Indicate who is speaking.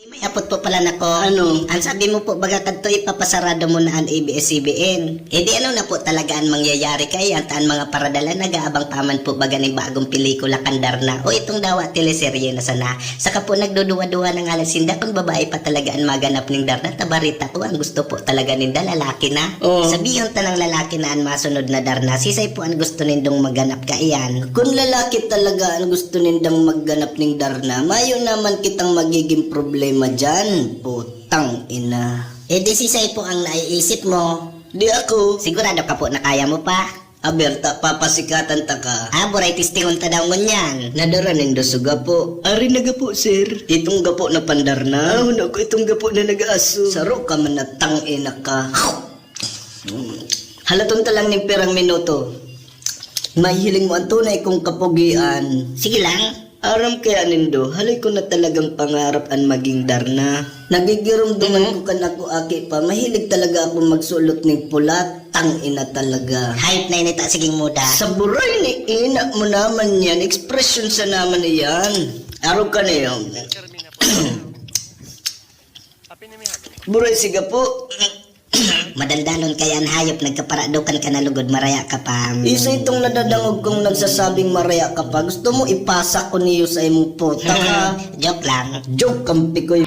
Speaker 1: May apot po pala nako.
Speaker 2: Ano?
Speaker 1: Ang sabi mo po baga kadto ipapasarado mo na ang ABS-CBN. Eh di ano na po talaga ang mangyayari kay antaan mga paradala nag-aabang paman po baga ng bagong pelikula kandar na o itong dawa teleserye na sana. Saka po nagduduwa-duwa ng alasinda kung babae pa talaga ang maganap ning darna tabarita ko ang gusto po talaga ninda lalaki na.
Speaker 2: Oo.
Speaker 1: Sabihin tanang lalaki na ang masunod na darna sisay po ang gusto nindong maganap ka iyan.
Speaker 2: Kung lalaki talaga ang gusto nindang magganap ning darna, mayo naman kitang magiging problema dyan, putang ina.
Speaker 1: Eh di sisay po ang naiisip mo.
Speaker 2: Di ako.
Speaker 1: Sigurado ka po na kaya mo pa.
Speaker 2: Aberta, papasikatan ta ka.
Speaker 1: Buray tistingon ta daw ngunyan.
Speaker 2: Nadara nindo sa gapo. Ari na gapo, sir. Itong gapo na pandarna. Una ko itong gapo na nag-aso. Saro ka man na tangina ka. Halaton ta lang ng pirang minuto. Mahihiling mo ang tunay kong kapugian.
Speaker 1: Sige lang.
Speaker 2: Aram kaya nindo, halay ko na talagang pangarap ang maging darna. Nagigirumduman ko kanako aki pa, mahilig talaga ako magsulot ng pula, tang ina talaga.
Speaker 1: Hype na inita siging muda.
Speaker 2: Sa buray ni ina mo naman yan, expression sa naman na yan. Araw ka na yun. Buray siga po.
Speaker 1: Madaldalon kaya ang hayop nagkaparadukan ka na lugod maraya ka pa.
Speaker 2: Isa itong nadadangog kong nagsasabing maraya ka pa. Gusto mo ipasa ko niyo sa imong puta ka.
Speaker 1: Joke lang.
Speaker 2: Joke kampi ko.